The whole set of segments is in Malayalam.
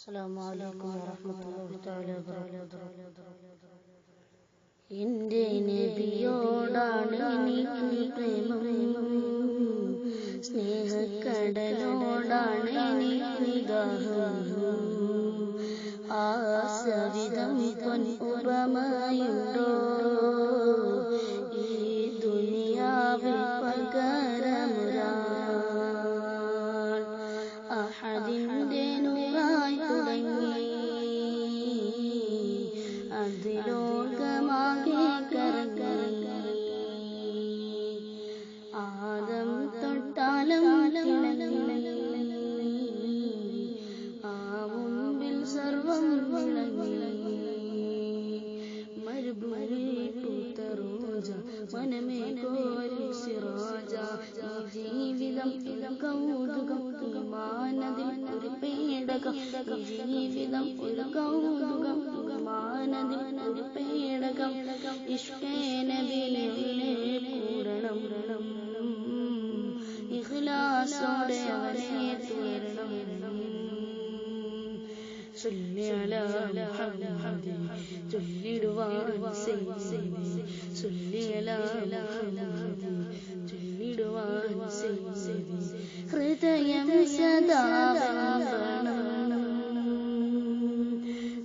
അസ്സലാമു അലൈക്കും വറഹ്മത്തുള്ളാഹി തആല വബറകാതുഹു. എൻ്റെ നബിയോടാണ് എനിക്ക് പ്രേമം, സ്നേഹക്കടലോടാണ് എനിക്ക് ദാഹം. ആ സവിധം പൊൻ ഉപമയുണ്ടോ ഈ ദുനിയാവിൽ പകരമൊരാൾ? അഹദിൻ്റെ നൂറായി തുടങ്ങി അത് ലോകമാകെ കറങ്ങി. ആദം തൊട്ടാലും തിളങ്ങി, ആ മുൻപിൽ സർവം വിളങ്ങി. മരുഭൂമി പൂത്ത റോജ, മനമേ കോരി സിറാജ. ഈ ജീവിതം ഒരു കൗതുകം, മാനതിൽ ഒരു പേടകം. ജീവിതം ഒരു കൗതുകം, മാനതിൽ ഒരു പേടകം. ഇഷ്കേ നബിയിലെ കൂടണം, ഇഖ്ലാസോടെ അവനെ തേടണം. സല്ലി അലാ മുഹമ്മദ് ചൊല്ലിടുവാൻ സയ്യിദി, സല്ലി അലാ മുഹമ്മദ് ചൊല്ലിടുവാൻ സയ്യിദി. ഹൃദയം സദാ വേണം,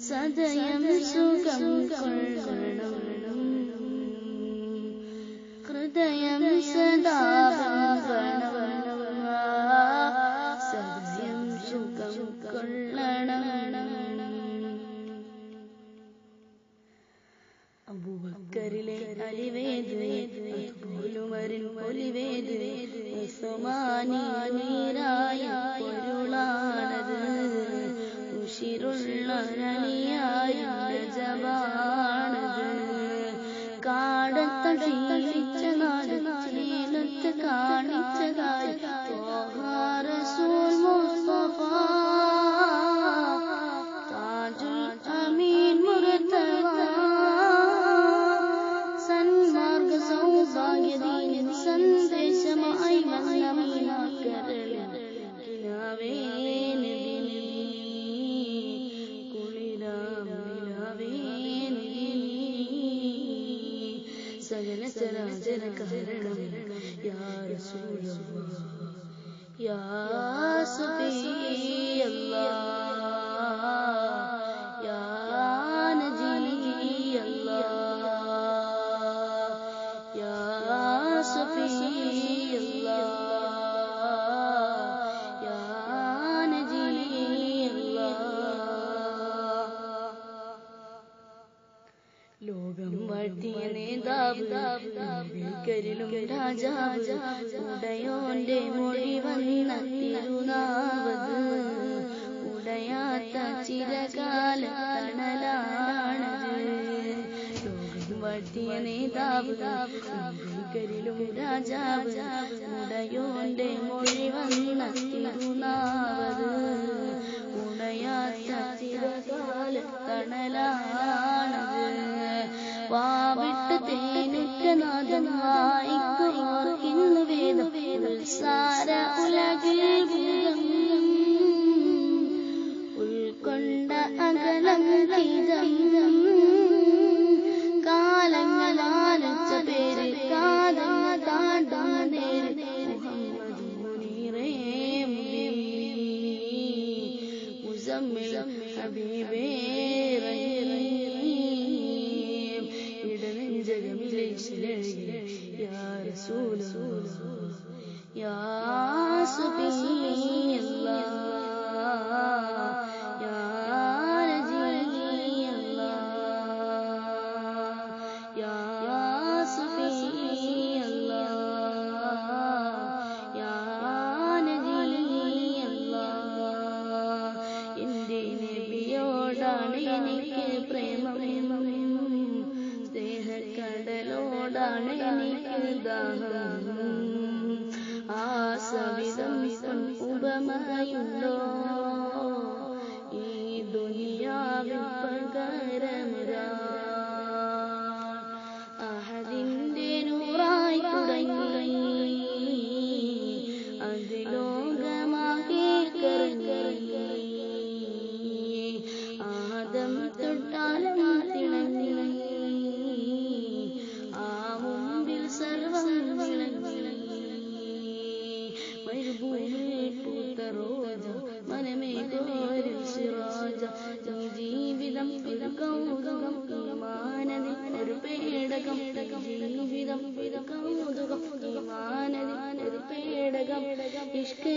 സദയം സുഖം കൊള്ളണം. ഹൃദയം സദാ വേണം, സദയം സുഖം കൊള്ളണം. അബൂബക്കറിലെ അലിവേദ്, അതുപോലും ഒലിവേദ്. ഉസ്മാനി നീരായ പൊരുളാണത്, ഉശിരുള്ള അലിയായ ജവാണത്. കാടത്ത് ശീലിച്ച നാട്, ചേലത്ത് കാണിച്ചതായി റസൂൽ മുസ്തഫ. താജുൽ അമീൻ മുർതദ, സന്മാർഗ സൗഭാഗ്യദീനിൻ സന്ദേശമായി വന്ന മീനാക്കരളിൽ കിനാവേ നബി, കുളിരാം നിലാവേ നബി. സകല ചരാചര കാരണം യാ റസൂലല്ലാഹ്, യാ സഫിയല്ലാഹ്, യാ നജിയല്ലാഹ്, യാ സഫിയല്ലാഹ്, യാ നജിയല്ലാഹ്. ലോകം വാഴ്ത്തിയ നേതാവ്, കരിലും രാജാവ്, ഉടയോന്റെ മൊഴി വന്ന തിരുനാവത്. ഉടയാത്ത ചിരകാല തണലാണത്. ലോകം വാഴ്ത്തിയ നേതാവ്, കരിലും രാജാവ്, ഉടയോന്റെ മൊഴി വന്ന തിരുനാവത്. ഉടയാത്ത ചിരകാല തണലാണത്. വാവിട്ട് തേനുറ്റ നാദം വായിക്കുമോർ ഇന്ന് വേദം. ഉത്സാര ഉലകിൽ ഭൂതം ഉൾക്കൊണ്ട അകലം ഗീതം. കാലങ്ങൾ ആലച്ച പേര്, കാതം താണ്ടും നേര്. മുഹമ്മദ് മുനീറേ മുസമ്മിൽ ഹബീബേ റഹീം. ഇടനെഞ്ചകമിലെ ശിലഴകി യാ റസൂലല്ലാഹ്, യാ സഫിയല്ലാഹ്, യാ നജിയല്ലാഹ്, യാ സഫിയല്ലാഹ്, യാ നജിയല്ലാഹ്. എൻ്റെ നബിയോടാണ് എനിക്ക് പ്രേമം, സ്നേഹക്കടലോടാണ് എനിക്ക് ദാഹം. ആ സവിധം പൊൻ ഉപമയുണ്ടോ ഈ ദുനിയാവിൽ പകരമൊരാൾ? അഹദിൻ്റെ നൂറായി തുടങ്ങി അത് ലോകമാകെ കറങ്ങി. ഇഷ്ക്